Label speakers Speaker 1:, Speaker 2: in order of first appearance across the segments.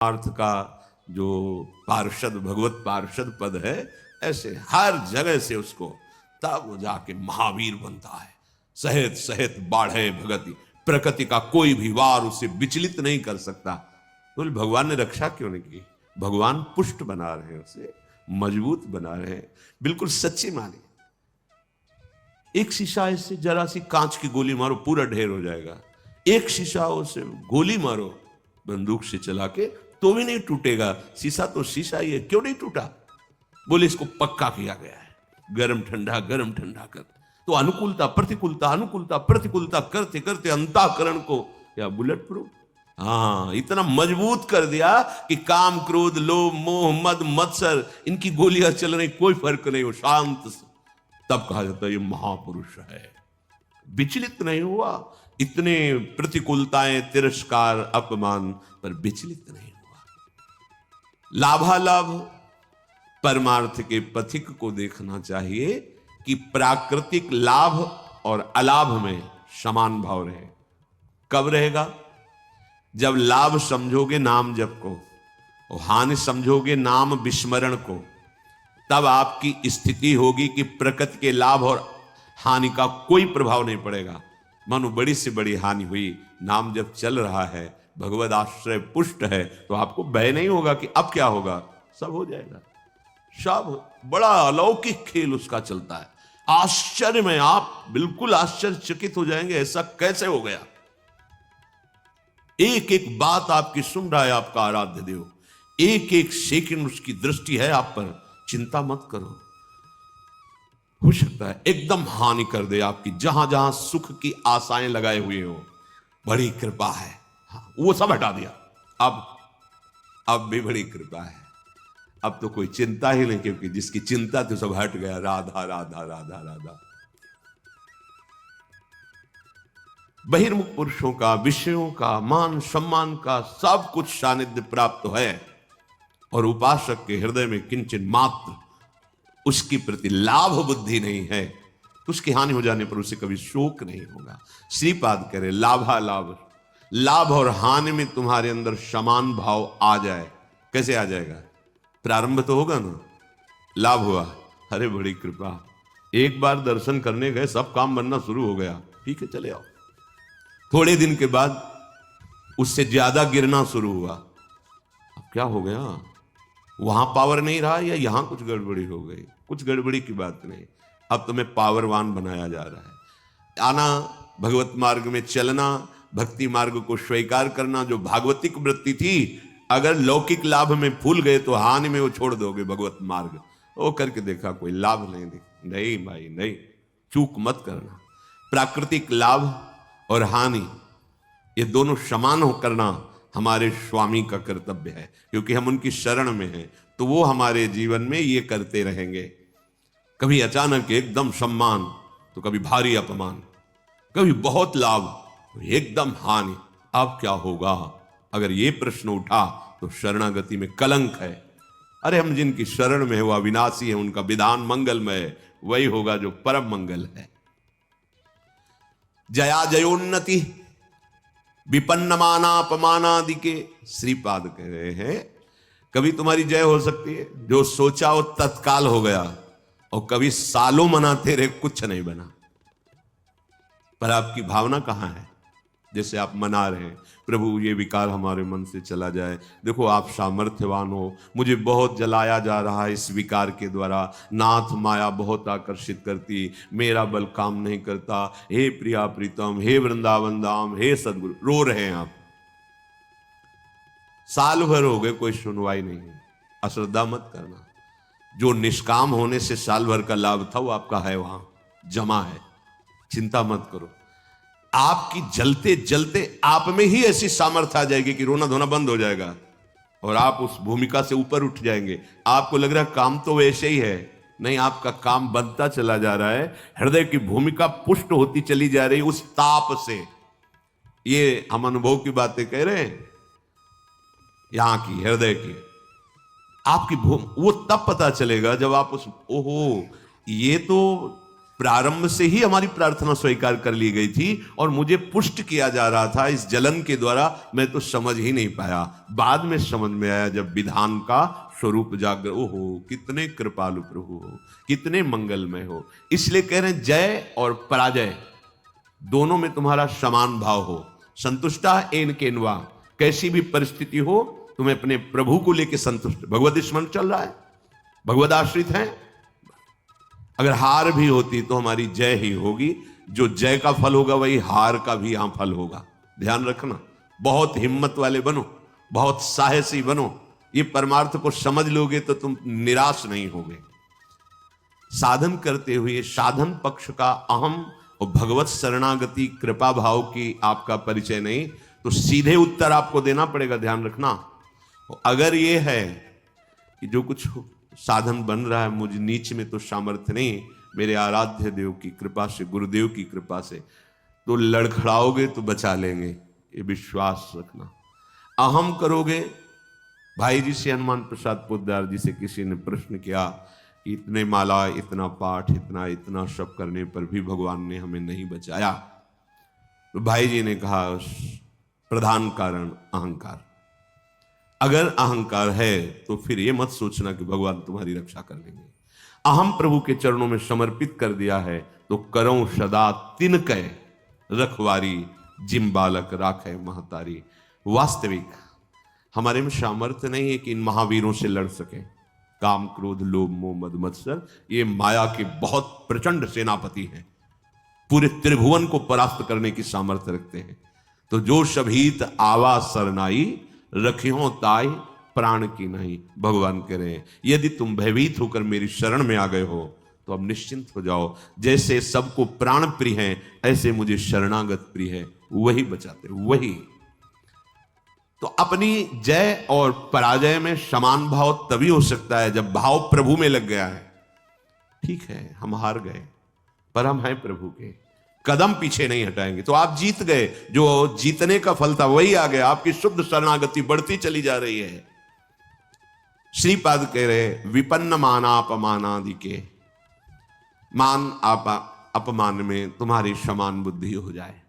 Speaker 1: अर्थ का जो पार्षद भगवत पार्षद पद है, ऐसे हर जगह से उसको तब वो जाके महावीर बनता है। सहित सहित बाढ़े भगति, प्रकृति का कोई भी वार उसे विचलित नहीं कर सकता। तो भगवान ने रक्षा क्यों नहीं की? भगवान पुष्ट बना रहे हैं, उसे मजबूत बना रहे हैं। बिल्कुल सच्ची मानी। एक शीशा ऐसे जरा सी कांच की गोली मारो, पूरा ढेर हो जाएगा। एक शीशा उसे गोली मारो बंदूक से चला के, तो भी नहीं टूटेगा। शीशा तो शीशा ही है, क्यों नहीं टूटा? बोले इसको पक्का किया गया है, गरम ठंडा कर। तो अनुकूलता प्रतिकूलता करते करते अंतःकरण को क्या बुलेट प्रूफ, हाँ, इतना मजबूत कर दिया कि काम क्रोध लोभ मोह मद मत्सर इनकी गोलियां चल रही, कोई फर्क नहीं हो, शांत। तब कहा जाता है ये महापुरुष है, विचलित नहीं हुआ। इतने प्रतिकूलताएं तिरस्कार अपमान पर विचलित नहीं हुआ। लाभालाभ परमार्थ के पथिक को देखना चाहिए कि प्राकृतिक लाभ और अलाभ में समान भाव रहे। कब रहेगा? जब लाभ समझोगे नाम जप को और हानि समझोगे नाम विस्मरण को, तब आपकी स्थिति होगी कि प्रकृति के लाभ और हानि का कोई प्रभाव नहीं पड़ेगा। मानो बड़ी से बड़ी हानि हुई, नाम जब चल रहा है, भगवद आश्रय पुष्ट है, तो आपको भय नहीं होगा कि अब क्या होगा, सब हो जाएगा। सब बड़ा अलौकिक खेल उसका चलता है। आश्चर्य में आप बिल्कुल आश्चर्यचकित हो जाएंगे, ऐसा कैसे हो गया। एक एक बात आपकी सुन रहा है आपका आराध्य देव, एक एक सेकंड उसकी दृष्टि है आप पर। चिंता मत करो, हो सकता है एकदम हानि कर दे आपकी, जहां जहां सुख की आशाएं लगाए हुए हो। बड़ी कृपा है, हाँ, वो सब हटा दिया। अब भी बड़ी कृपा है, अब तो कोई चिंता ही नहीं, क्योंकि जिसकी चिंता तो सब हट गया। राधा राधा राधा राधा। बहिर्मुख पुरुषों का, विषयों का, मान सम्मान का सब कुछ सानिध्य प्राप्त है, और उपासक के हृदय में किंचन मात्र उसकी प्रति लाभ बुद्धि नहीं है, तो उसकी हानि हो जाने पर उसे कभी शोक नहीं होगा। श्रीपाद कह रहे लाभालाभ, लाभ और हानि में तुम्हारे अंदर समान भाव आ जाए। कैसे आ जाएगा? प्रारंभ तो होगा ना, लाभ हुआ, अरे बड़ी कृपा, एक बार दर्शन करने गए, सब काम बनना शुरू हो गया, ठीक है चले आओ। थोड़े दिन के बाद उससे ज्यादा गिरना शुरू हुआ। अब क्या हो गया? वहां पावर नहीं रहा या यहां कुछ गड़बड़ी हो गई? कुछ गड़बड़ी की बात नहीं, अब तुम्हें पावरवान बनाया जा रहा है। आना, भगवत मार्ग में चलना, भक्ति मार्ग को स्वीकार करना, जो भागवतिक वृत्ति थी, अगर लौकिक लाभ में फूल गए तो हानि में वो छोड़ दोगे भगवत मार्ग। वो करके देखा, कोई लाभ नहीं भाई नहीं, चूक मत करना। प्राकृतिक लाभ और हानि ये दोनों समान हो करना हमारे स्वामी का कर्तव्य है, क्योंकि हम उनकी शरण में हैं, तो वो हमारे जीवन में ये करते रहेंगे। कभी अचानक एकदम सम्मान तो कभी भारी अपमान, कभी बहुत लाभ तो एकदम हानि। अब क्या होगा? अगर ये प्रश्न उठा तो शरणागति में कलंक है। अरे हम जिनकी शरण में है वो अविनाशी है, उनका विधान मंगलमय है, वही होगा जो परम मंगल है। जया जयोन्नति विपन्नमानापमानादि के श्रीपाद कह रहे हैं, कभी तुम्हारी जय हो सकती है, जो सोचा वो तत्काल हो गया, और कभी सालों मनाते रहे कुछ नहीं बना। पर आपकी भावना कहां है? जैसे आप मना रहे हैं, प्रभु ये विकार हमारे मन से चला जाए, देखो आप सामर्थ्यवान हो, मुझे बहुत जलाया जा रहा है इस विकार के द्वारा, नाथ माया बहुत आकर्षित करती, मेरा बल काम नहीं करता, हे प्रिया प्रीतम, हे वृंदावन धाम, हे सदगुरु। रो रहे हैं आप, साल भर हो गए कोई सुनवाई नहीं है। अश्रद्धा मत करना, जो निष्काम होने से साल भर का लाभ था वो आपका है, वहां जमा है, चिंता मत करो। आपकी जलते जलते आप में ही ऐसी सामर्थ्य आ जाएगी कि रोना धोना बंद हो जाएगा, और आप उस भूमिका से ऊपर उठ जाएंगे। आपको लग रहा है काम तो वैसे ही है, नहीं, आपका काम बनता चला जा रहा है, हृदय की भूमिका पुष्ट होती चली जा रही उस ताप से। ये हम अनुभव की बातें कह रहे हैं, यहां की हृदय की आपकी वो तब पता चलेगा जब आप उस, ओहो ये तो प्रारंभ से ही हमारी प्रार्थना स्वीकार कर ली गई थी और मुझे पुष्ट किया जा रहा था इस जलन के द्वारा। मैं तो समझ ही नहीं पाया, बाद में समझ में आया जब विधान का स्वरूप जागर। ओहो, कितने कृपालु प्रभु हो, कितने मंगलमय हो। इसलिए कह रहे हैं जय और पराजय दोनों में तुम्हारा समान भाव हो। संतुष्टा एन केनवा, कैसी भी परिस्थिति हो तुम्हें अपने प्रभु को लेकर संतुष्ट। भगवत स्मरण चल रहा है, भगवत आश्रित हैं। अगर हार भी होती तो हमारी जय ही होगी। जो जय का फल होगा वही हार का भी यहां फल होगा। ध्यान रखना, बहुत हिम्मत वाले बनो, बहुत साहसी बनो। ये परमार्थ को समझ लोगे तो तुम निराश नहीं होगे। साधन करते हुए साधन पक्ष का अहम और भगवत शरणागति कृपा भाव की आपका परिचय नहीं, तो सीधे उत्तर आपको देना पड़ेगा। ध्यान रखना, अगर ये है कि जो कुछ साधन बन रहा है मुझ नीच में तो सामर्थ्य नहीं, मेरे आराध्य देव की कृपा से, गुरुदेव की कृपा से, तो लड़खड़ाओगे तो बचा लेंगे, ये विश्वास रखना। अहम करोगे, भाई जी से, हनुमान प्रसाद पोद्दार जी से किसी ने प्रश्न किया कि इतने माला, इतना पाठ, इतना सब करने पर भी भगवान ने हमें नहीं बचाया। तो भाई जी ने कहा प्रधान कारण अहंकार। अगर अहंकार है तो फिर ये मत सोचना कि भगवान तुम्हारी रक्षा कर लेंगे। अहम प्रभु के चरणों में समर्पित कर दिया है तो करऊं सदा तिनकै रखवारी, जिम बालक राखे महतारी। वास्तविक हमारे में सामर्थ्य नहीं है कि इन महावीरों से लड़ सके। काम, क्रोध, लोभ, मोह, मद, मत्सर, ये माया के बहुत प्रचंड सेनापति हैं, पूरे त्रिभुवन को परास्त करने की सामर्थ्य रखते हैं। तो जो शबीत आवा सरनाई, रखियो ताई प्राण की नहीं। भगवान कह रहे हैं यदि तुम भयभीत होकर मेरी शरण में आ गए हो तो अब निश्चिंत हो जाओ। जैसे सबको प्राण प्रिय है ऐसे मुझे शरणागत प्रिय है, वही बचाते, वही। तो अपनी जय और पराजय में समान भाव तभी हो सकता है जब भाव प्रभु में लग गया है। ठीक है, हम हार गए पर हम हैं प्रभु के, कदम पीछे नहीं हटाएंगे। तो आप जीत गए, जो जीतने का फल था वही आ गया। आपकी शुद्ध शरणागति बढ़ती चली जा रही है। श्रीपाद कह रहे विपन्न मानापमानादि के, मान अपमान में तुम्हारी समान बुद्धि हो जाए।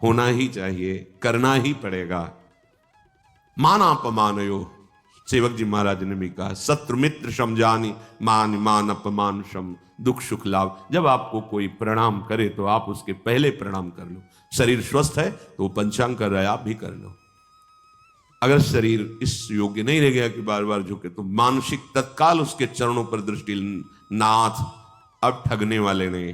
Speaker 1: होना ही चाहिए, करना ही पड़ेगा। मानापमानयो, सेवक जी महाराज ने भी कहा शत्रु मित्र समझानी, मान मान अपमान सम, दुख सुख लाभ। जब आपको कोई प्रणाम करे तो आप उसके पहले प्रणाम कर लो। शरीर स्वस्थ है तो वो पंचांग कर रहा है, आप भी कर लो। अगर शरीर इस योग्य नहीं रह गया कि बार बार झुके तो मानसिक तत्काल उसके चरणों पर दृष्टि, नाथ अब ठगने वाले नहीं,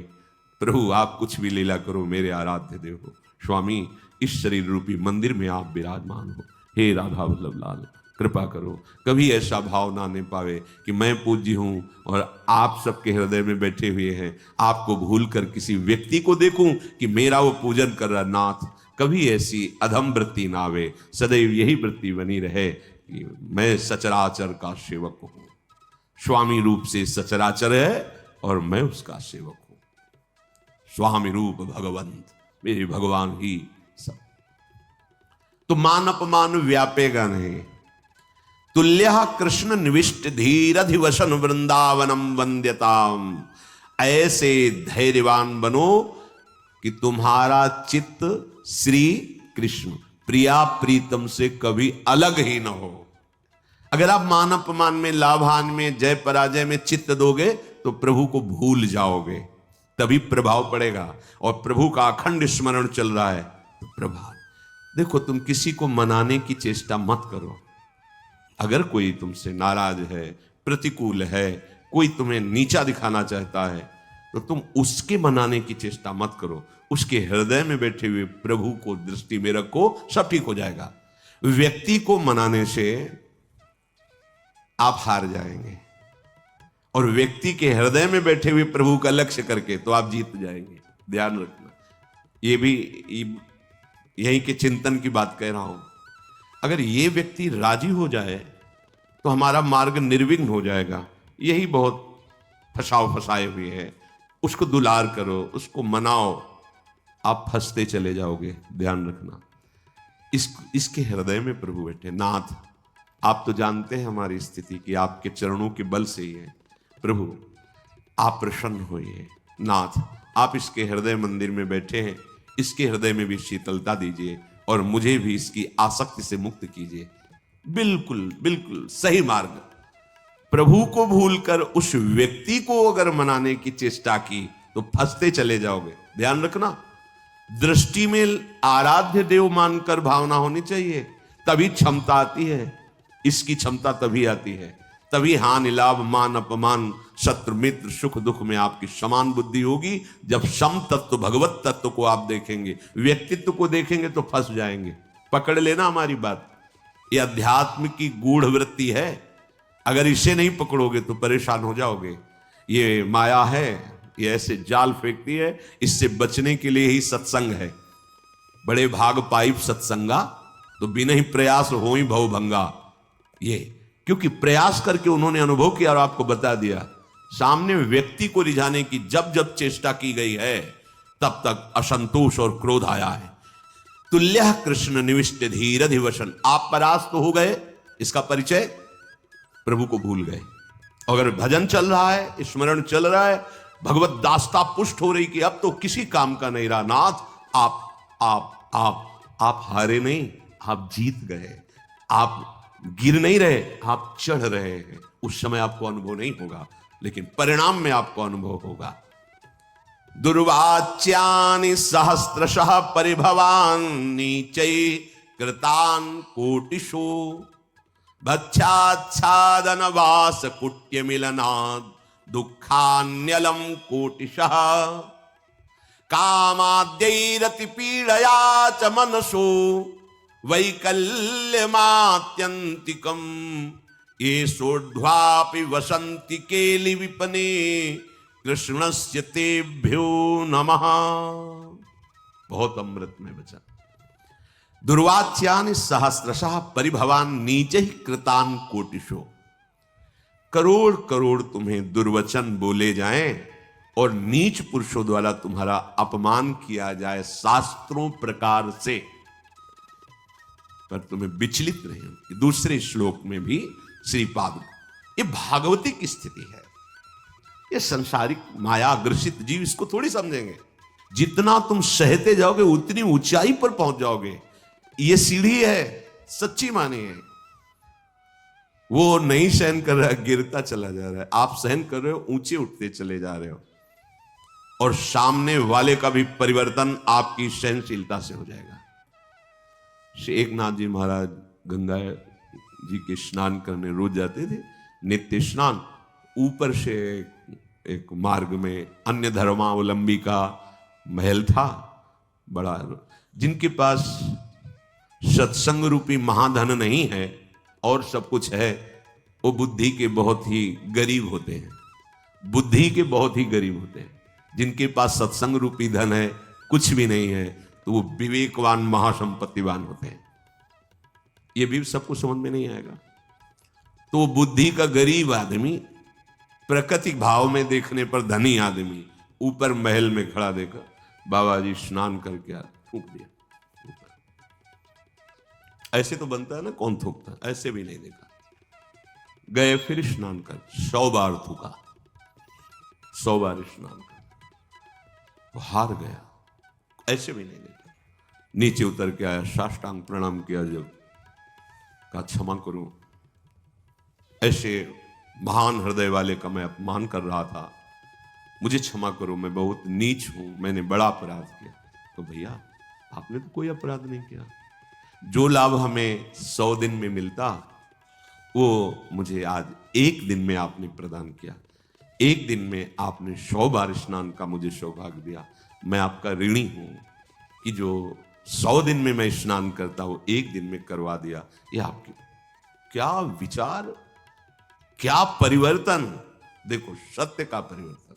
Speaker 1: प्रभु आप कुछ भी लीला करो, मेरे आराध्य देव हो। स्वामी इस शरीर रूपी मंदिर में आप विराजमान हो, हे राधा वल्लभ लाल कृपा करो। कभी ऐसा भाव ना आने पावे कि मैं पूज्य हूं और आप सबके हृदय में बैठे हुए हैं, आपको भूल कर किसी व्यक्ति को देखूं कि मेरा वो पूजन कर रहा। नाथ कभी ऐसी अधम वृत्ति ना आवे, सदैव यही वृत्ति बनी रहे कि मैं सचराचर का सेवक हूं। स्वामी रूप से सचराचर है और मैं उसका सेवक हूं। स्वामी रूप भगवंत, मेरे भगवान ही सब। तो मान अपमान व्यापेगा नहीं। तुल्य कृष्ण निविष्ट धीरधिवसन वृंदावनम वंद्यताम। ऐसे धैर्यवान बनो कि तुम्हारा चित्त श्री कृष्ण प्रिया प्रीतम से कभी अलग ही ना हो। अगर आप मान अपमान में, लाभान में, जय पराजय में चित्त दोगे तो प्रभु को भूल जाओगे, तभी प्रभाव पड़ेगा। और प्रभु का अखंड स्मरण चल रहा है तो प्रभाव। देखो, तुम किसी को मनाने की चेष्टा मत करो। अगर कोई तुमसे नाराज है, प्रतिकूल है, कोई तुम्हें नीचा दिखाना चाहता है तो तुम उसके मनाने की चेष्टा मत करो। उसके हृदय में बैठे हुए प्रभु को दृष्टि में रखो, सब ठीक हो जाएगा। व्यक्ति को मनाने से आप हार जाएंगे और व्यक्ति के हृदय में बैठे हुए प्रभु का लक्ष्य करके तो आप जीत जाएंगे। ध्यान रखना, ये भी यहीं के चिंतन की बात कह रहा हूं। अगर ये व्यक्ति राजी हो जाए तो हमारा मार्ग निर्विघ्न हो जाएगा। यही बहुत फंसाए हुए हैं। उसको दुलार करो, उसको मनाओ, आप फंसते चले जाओगे। ध्यान रखना, इसके हृदय में प्रभु बैठे। नाथ आप तो जानते हैं हमारी स्थिति कि आपके चरणों के बल से ही है। प्रभु आप प्रसन्न होइए। नाथ, आप इसके हृदय मंदिर में बैठे हैं, इसके हृदय में भी शीतलता दीजिए और मुझे भी इसकी आसक्ति से मुक्त कीजिए। बिल्कुल बिल्कुल सही मार्ग। प्रभु को भूलकर उस व्यक्ति को अगर मनाने की चेष्टा की तो फंसते चले जाओगे। ध्यान रखना, दृष्टि में आराध्य देव मानकर भावना होनी चाहिए, तभी क्षमता आती है। इसकी क्षमता तभी आती है, तभी हानि लाभ मान अपमान शत्रु मित्र सुख दुख में आपकी समान बुद्धि होगी। जब सम तत्व भगवत तत्व को आप देखेंगे, व्यक्तित्व को देखेंगे तो फंस जाएंगे। पकड़ लेना हमारी बात, यह अध्यात्म की गूढ़ वृत्ति है। अगर इसे नहीं पकड़ोगे तो परेशान हो जाओगे। ये माया है, ये ऐसे जाल फेंकती है, इससे बचने के लिए ही सत्संग है। बड़े भाग पाइप सत्संगा, तो बिना ही प्रयास हो ही भवभंगा। ये क्योंकि प्रयास करके उन्होंने अनुभव किया और आपको बता दिया। सामने व्यक्ति को रिझाने की जब जब चेष्टा की गई है, तब तक असंतोष और क्रोध आया है। तुल्य कृष्ण निविष्ट धीरधिवशन, आप परास्त तो हो गए, इसका परिचय प्रभु को भूल गए। अगर भजन चल रहा है, स्मरण चल रहा है, भगवत दास्ता पुष्ट हो रही कि अब तो किसी काम का नहीं रहा। नाथ, आप हारे नहीं, आप जीत गए। आप गिर नहीं रहे, आप चढ़ रहे हैं। उस समय आपको अनुभव नहीं होगा, लेकिन परिणाम में आपको अनुभव होगा। दुर्वाच्यानि सहस्रशः परिभवान नीचै कृतान कोटिषु भक्षाच्छादन वास कुट्य मिलनाद दुखान्यलम कोटिशः कामाद्यैरति पीड़या च मनसो वैकल्यमात्यंतिकम ये सोढ़्वापि वसंति केलि विपने कृष्णस्य तेभ्यो नमः। बहुत अमृत में बचा। दुर्वाच्यानि सहस्रशः परिभवान नीचे ही कृतान कोटिशो, करोड़ करोड़ तुम्हें दुर्वचन बोले जाएं और नीच पुरुषों द्वारा तुम्हारा अपमान किया जाए शास्त्रों प्रकार से, पर तुम्हें विचलित नहीं हो। दूसरे श्लोक में भी श्रीपाद, ये भागवती की स्थिति है। ये संसारिक माया ग्रसित जीव इसको थोड़ी समझेंगे। जितना तुम सहते जाओगे उतनी ऊंचाई पर पहुंच जाओगे। ये सीढ़ी है, सच्ची मानिए। वो नहीं सहन कर रहा है, गिरता चला जा रहा है। आप सहन कर रहे हो, ऊंचे उठते चले जा रहे हो, और सामने वाले का भी परिवर्तन आपकी सहनशीलता से हो जाएगा। श्री एकनाथ जी महाराज गंगा जी के स्नान करने रोज जाते थे, नित्य स्नान। ऊपर से एक मार्ग में अन्य धर्मावलंबी का महल था बड़ा। जिनके पास सत्संग रूपी महाधन नहीं है और सब कुछ है, वो बुद्धि के बहुत ही गरीब होते हैं। बुद्धि के बहुत ही गरीब होते हैं। जिनके पास सत्संग रूपी धन है, कुछ भी नहीं है, तो वो विवेकवान महासंपत्तिवान होते हैं। ये भी सबको समझ में नहीं आएगा। तो वो बुद्धि का गरीब आदमी, प्राकृतिक भाव में देखने पर धनी आदमी, ऊपर महल में खड़ा देखा, बाबा जी स्नान करके थूक दिया। ऐसे तो बनता है ना, कौन थूकता है? ऐसे भी नहीं देखा। गए फिर स्नान कर, 100 बार थूका, 100 बार स्नान कर, वो हार गया। ऐसे भी नहीं देखा। नीचे उतर के आया, साष्टांग प्रणाम किया, जब कहा क्षमा करूं, ऐसे महान हृदय वाले का मैं अपमान कर रहा था, मुझे क्षमा करो, मैं बहुत नीच हूं, मैंने बड़ा अपराध किया। तो भैया आपने तो कोई अपराध नहीं किया। जो लाभ हमें 100 दिन में मिलता, वो मुझे आज 1 दिन में आपने प्रदान किया। 1 दिन में आपने 100 बार स्नान का मुझे सौभाग्य दिया। मैं आपका ऋणी हूं कि जो 100 दिन में मैं स्नान करता हूं, 1 दिन में करवा दिया। ये आपकी क्या विचार, क्या परिवर्तन। देखो, सत्य का परिवर्तन।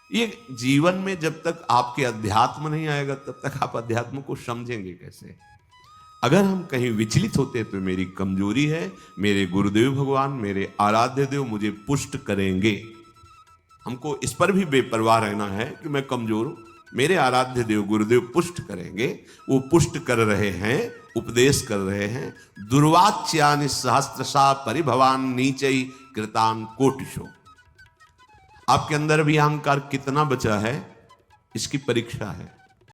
Speaker 1: ये जीवन में जब तक आपके अध्यात्म नहीं आएगा, तब तक आप अध्यात्म को समझेंगे कैसे? अगर हम कहीं विचलित होते तो मेरी कमजोरी है, मेरे गुरुदेव भगवान, मेरे आराध्य देव मुझे पुष्ट करेंगे। हमको इस पर भी बेपरवाह रहना है कि मैं कमजोर हूं, मेरे आराध्य देव गुरुदेव पुष्ट करेंगे। वो पुष्ट कर रहे हैं, उपदेश कर रहे हैं। दुर्वाच्यानि सहस्रशः परिभवान नीचै कृतान कोटिशो। आपके अंदर भी अहंकार कितना बचा है, इसकी परीक्षा है।